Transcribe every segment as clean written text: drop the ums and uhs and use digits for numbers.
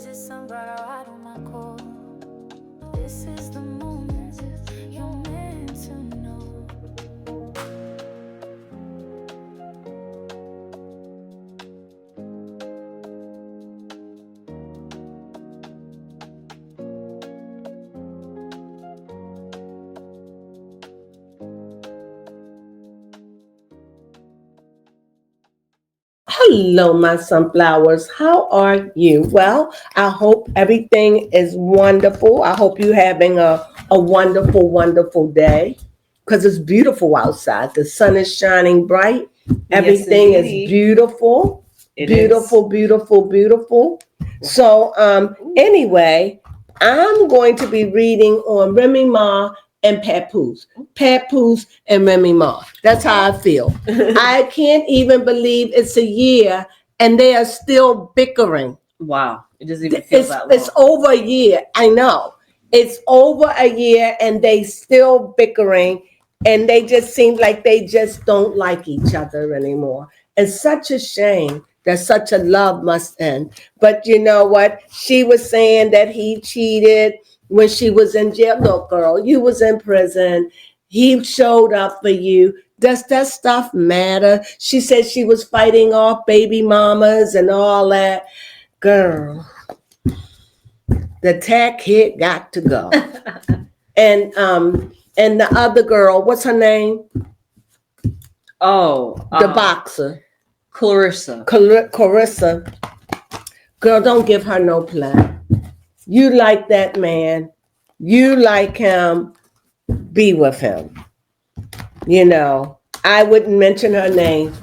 visit some brother out on my call. This is the moment you're meant to know. Hello, my sunflowers. How are you? Well, I hope everything is wonderful. I hope you're having a wonderful, wonderful day because it's beautiful outside. The sun is shining bright. Everything is beautiful. Beautiful, beautiful, beautiful. So, anyway, I'm going to be reading on Remy Ma and Papoose. Papoose and Remy Ma. That's how I feel. I can't even believe it's a year and they are still bickering. Wow. It doesn't even feel that long. It's over a year. I know. It's over a year and they still bickering and they just seem like they just don't like each other anymore. It's such a shame that such a love must end. But you know what? She was saying that he cheated when she was in jail. Look, girl, you was in prison. He showed up for you. Does that stuff matter? She said she was fighting off baby mamas and all that. Girl, the tech hit got to go. and the other girl, what's her name? The boxer. Clarissa. Carissa. Girl, don't give her no play. You like that man. You like him. Be with him. You know, I wouldn't mention her name.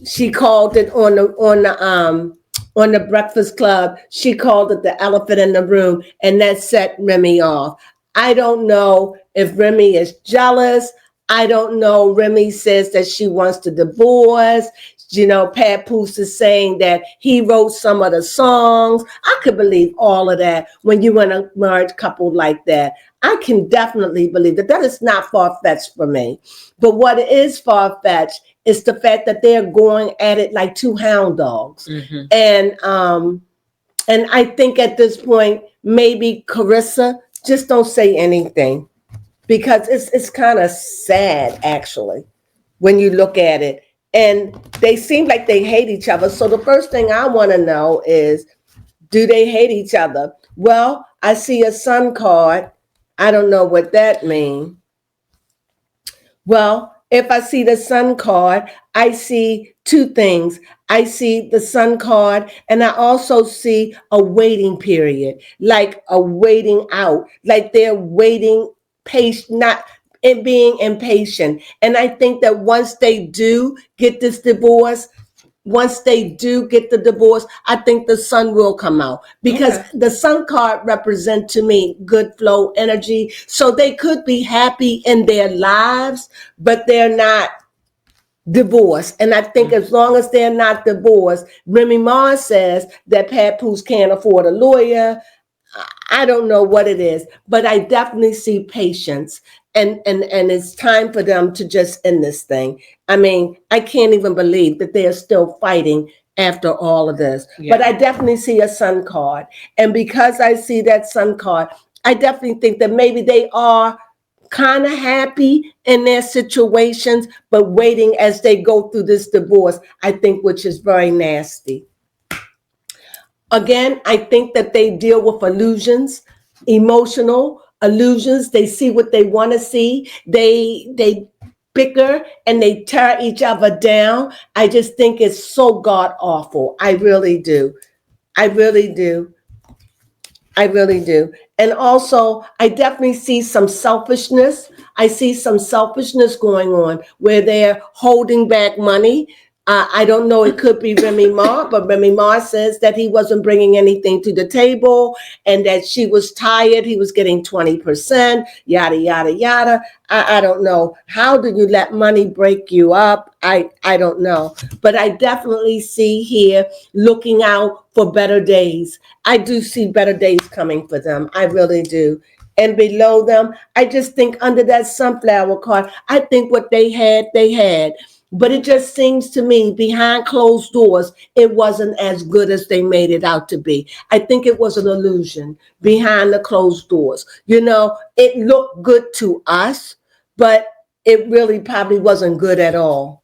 She called it on the Breakfast Club. She called it the elephant in the room, and that set Remy off. I don't know if Remy is jealous. I don't know. Remy says that she wants to divorce. You know, Papoose is saying that he wrote some of the songs. I could believe all of that when you in a married couple like that. I can definitely believe that. That is not far-fetched for me. But what is far-fetched is the fact that they're going at it like two hound dogs. Mm-hmm. And I think at this point, maybe Carissa, just don't say anything. Because it's kind of sad, actually, when you look at it. And they seem like they hate each other. So the first thing I want to know is, do they hate each other? Well, I see a sun card. I don't know what that means. Well, if I see the sun card, I see two things. I see the sun card and I also see a waiting period, like a waiting out, like they're waiting patient, not and being impatient. And I think that once they do get this divorce, once they do get the divorce, I think the sun will come out because the sun card represent to me good flow energy. So they could be happy in their lives, but they're not divorced. And I think as long as they're not divorced, Remy Ma says that Papoose can't afford a lawyer. I don't know what it is, but I definitely see patience. And it's time for them to just end this thing. I mean, I can't even believe that they're still fighting after all of this. Yeah. But I definitely see a sun card. And because I see that sun card, I definitely think that maybe they are kind of happy in their situations, but waiting as they go through this divorce, I think, which is very nasty. Again, I think that they deal with illusions, emotional illusions. They see what they want to see. They bicker and they tear each other down. I just think it's so god awful. I really do. I really do. I really do. And also, I definitely see some selfishness. I see some selfishness going on where they're holding back money. I don't know, it could be Remy Ma, but Remy Ma says that he wasn't bringing anything to the table and that she was tired. He was getting 20%, yada, yada, yada. I don't know. How do you let money break you up? I don't know. But I definitely see here looking out for better days. I do see better days coming for them. I really do. And below them, I just think under that sunflower card, I think what they had, they had. But it just seems to me behind closed doors, it wasn't as good as they made it out to be. I think it was an illusion behind the closed doors. It looked good to us, but it really probably wasn't good at all.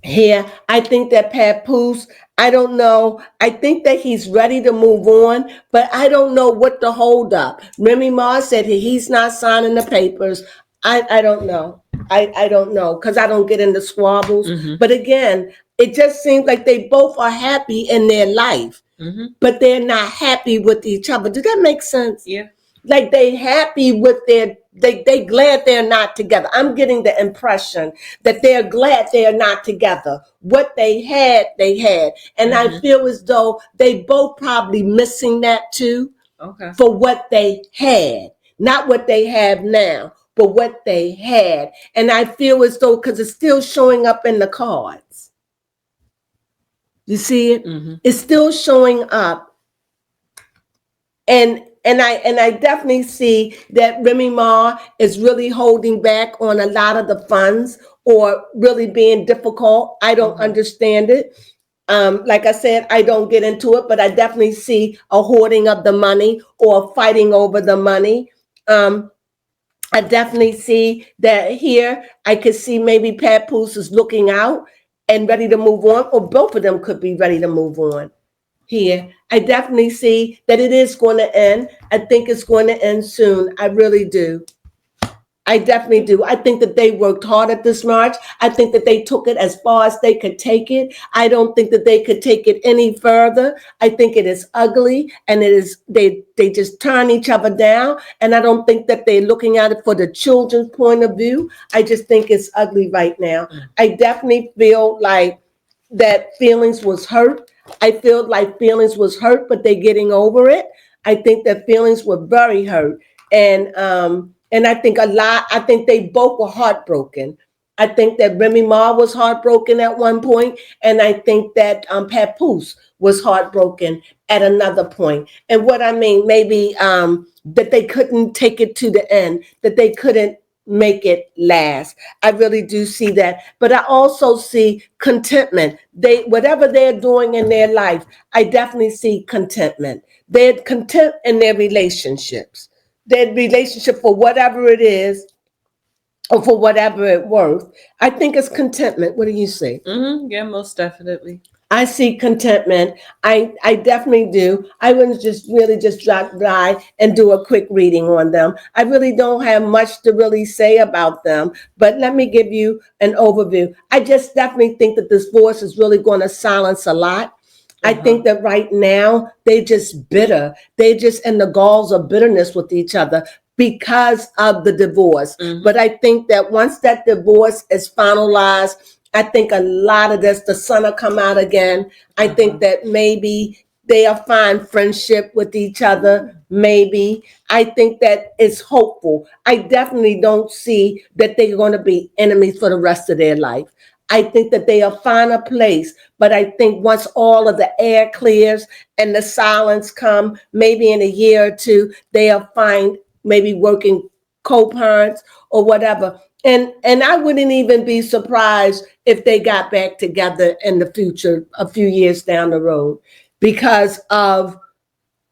Here, I think that Papoose, I don't know. I think that he's ready to move on, but I don't know what to hold up. Remy Ma said he's not signing the papers. I don't know. I don't know because I don't get into squabbles. Mm-hmm. But again, it just seems like they both are happy in their life, but they're not happy with each other. Does that make sense? Yeah. Like they happy with they glad they're not together. I'm getting the impression that they're glad they're not together. What they had. And I feel as though they both probably missing that too. Okay. For what they had. Not what they have now, but what they had. And I feel as though, because it's still showing up in the cards. You see it? It's still showing up. And I definitely see that Remy Ma is really holding back on a lot of the funds or really being difficult. I don't understand it. Like I said, I don't get into it, but I definitely see a hoarding of the money or fighting over the money. I definitely see that here. I could see maybe Papoose is looking out and ready to move on, or both of them could be ready to move on. Here, I definitely see that it is going to end. I think it's going to end soon. I really do. I definitely do. I think that they worked hard at this march. I think that they took it as far as they could take it. I don't think that they could take it any further. I think it is ugly, and it is they just turn each other down. And I don't think that they're looking at it for the children's point of view. I just think it's ugly right now. I definitely feel like that feelings was hurt. I feel like feelings was hurt, but they're getting over it. I think that feelings were very hurt. And I think I think they both were heartbroken. I think that Remy Ma was heartbroken at one point, and I think that Papoose was heartbroken at another point. And what I mean, maybe that they couldn't take it to the end, that they couldn't make it last. I really do see that. But I also see contentment. Whatever they're doing in their life, I definitely see contentment. They're content in their relationships. Their relationship, for whatever it is, or for whatever it's worth, I think it's contentment. What do you say? Yeah, most definitely. I see contentment. I definitely do. I wouldn't just drop by and do a quick reading on them. I really don't have much to really say about them, but let me give you an overview. I just definitely think that this voice is really going to silence a lot. I think that right now they're just bitter. They're just in the galls of bitterness with each other because of the divorce. But I think that once that divorce is finalized, I think a lot of this, the sun will come out again. I think that maybe they'll find friendship with each other. Maybe. I think that it's hopeful. I definitely don't see that they're going to be enemies for the rest of their life. I think that they'll find a place, but I think once all of the air clears and the silence come, maybe in a year or two, they'll find maybe working co-parents or whatever. And I wouldn't even be surprised if they got back together in the future, a few years down the road, because of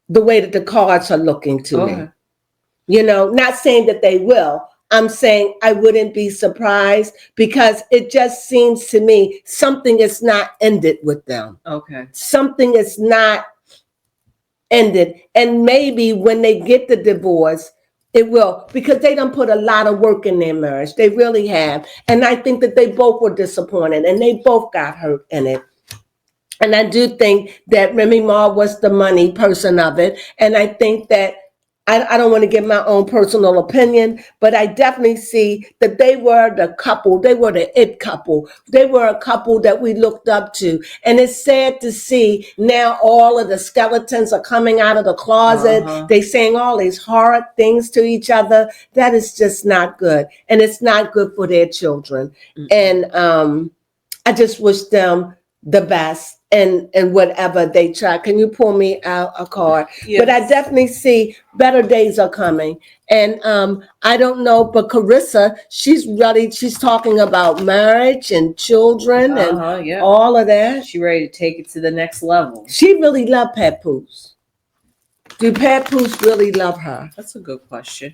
the way that the cards are looking to me. Not saying that they will. I'm saying I wouldn't be surprised because it just seems to me something is not ended with them. Something is not ended. And maybe when they get the divorce, it will, because they done put a lot of work in their marriage. They really have. And I think that they both were disappointed and they both got hurt in it. And I do think that Remy Ma was the money person of it. And I think that I don't want to give my own personal opinion, but I definitely see that they were the couple. They were the it couple. They were a couple that we looked up to. And it's sad to see now all of the skeletons are coming out of the closet. They saying all these horrid things to each other. That is just not good. And it's not good for their children. And I just wish them the best. and whatever they try. Can you pull me out a card? Yes. But I definitely see better days are coming. And I don't know, but Carissa, she's talking about marriage and children and Yeah. all of that. She ready to take it to the next level. She really loved Papoose. Do Papoose really love her? That's a good question.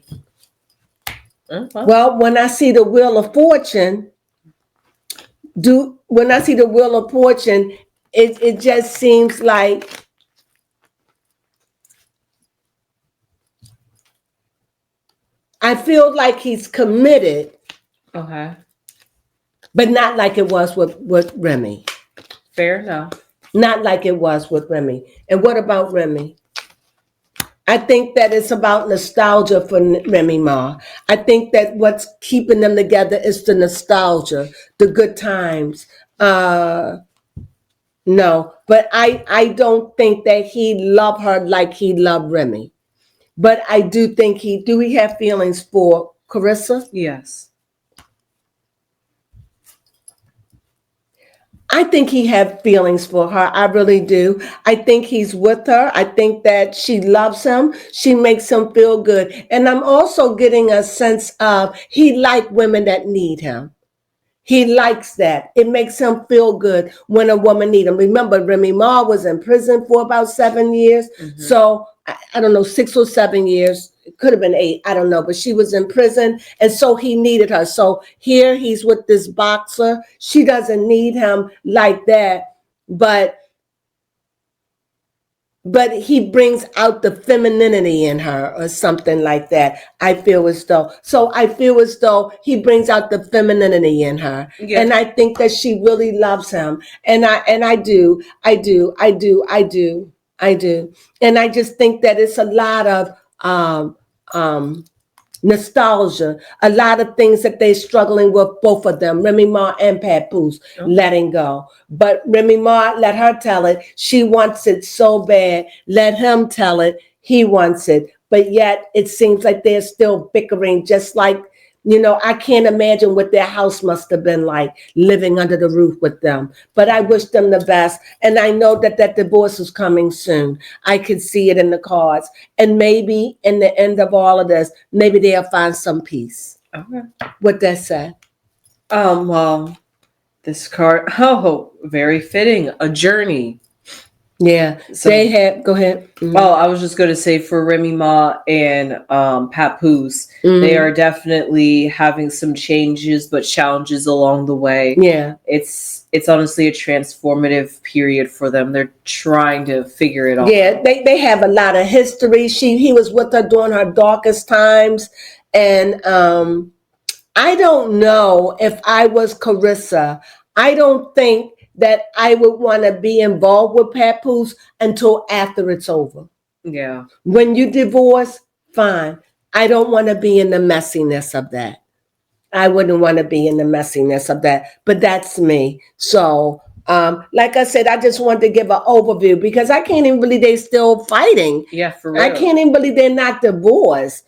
Well, when I see the Wheel of Fortune, it just seems like I feel like he's committed. Okay. But not like it was with Remy. Fair enough. Not like it was with Remy. And what about Remy? I think that it's about nostalgia for Remy Ma. I think that what's keeping them together is the nostalgia, the good times. No, but I don't think that he loved her like he loved Remy. But I do think do we have feelings for Carissa? Yes. I think he had feelings for her. I really do. I think he's with her. I think that she loves him. She makes him feel good. And I'm also getting a sense of he likes women that need him. He likes that. It makes him feel good when a woman needs him. Remember, Remy Ma was in prison for about 7 years. Mm-hmm. So I don't know, 6 or 7 years. It could have been 8. I don't know. But she was in prison. And so he needed her. So here he's with this boxer. She doesn't need him like that. But he brings out the femininity in her or something like that. I feel as though he brings out the femininity in her. Yeah. And I think that she really loves him. And I do. And I just think that it's a lot of nostalgia, a lot of things that they're struggling with, both of them, Remy Ma and Papoose, letting go. But Remy Ma, let her tell it. She wants it so bad. Let him tell it. He wants it. But yet it seems like they're still bickering, just like, I can't imagine what their house must have been like, living under the roof with them. But I wish them the best. And I know that divorce is coming soon. I could see it in the cards. And maybe in the end of all of this, maybe they'll find some peace. Okay. What that said? Well, this card, very fitting. A journey. Yeah, so they have. Go ahead. Mm-hmm. Oh, I was just going to say for Remy Ma and Papoose, they are definitely having some changes, but challenges along the way. Yeah, it's honestly a transformative period for them. They're trying to figure it out. Yeah, they have a lot of history. He was with her during her darkest times, and I don't know if I was Carissa. I don't think that I would want to be involved with Papoose until after it's over. Yeah. When you divorce, fine. I don't want to be in the messiness of that. I wouldn't want to be in the messiness of that. But that's me. So, like I said, I just wanted to give an overview because I can't even believe they're still fighting. Yeah, for real. I can't even believe they're not divorced.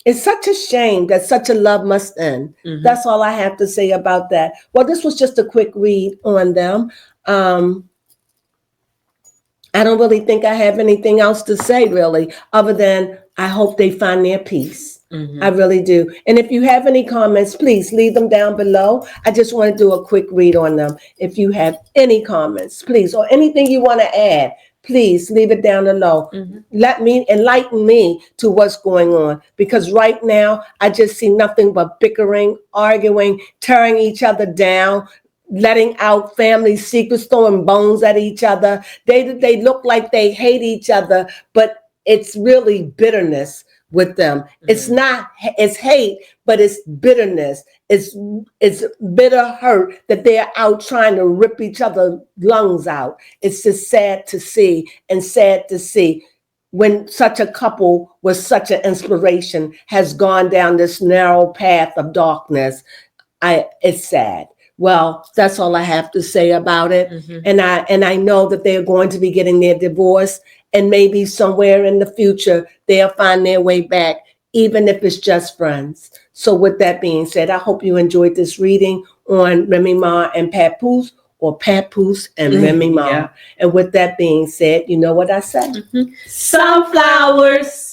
It's such a shame that such a love must end. Mm-hmm. That's all I have to say about that. Well, this was just a quick read on them. I don't really think I have anything else to say, really, other than I hope they find their peace. Mm-hmm. I really do. And if you have any comments, please leave them down below. I just want to do a quick read on them. If you have any comments, please, or anything you want to add, please leave it down below. Mm-hmm. Let me enlighten me to what's going on, because right now I just see nothing but bickering, arguing, tearing each other down, letting out family secrets, throwing bones at each other. They look like they hate each other, but it's really bitterness with them. Mm-hmm. It's hate, but it's bitterness. It's bitter hurt that they're out trying to rip each other's lungs out. It's just sad to see when such a couple with such an inspiration has gone down this narrow path of darkness. It's sad. Well, that's all I have to say about it. Mm-hmm. And I know that they're going to be getting their divorce, and maybe somewhere in the future they'll find their way back, even if it's just friends. So with that being said, I hope you enjoyed this reading on Remy Ma and Papoose, or Papoose and Remy Ma. Yeah. And with that being said, you know what I say? Sunflowers.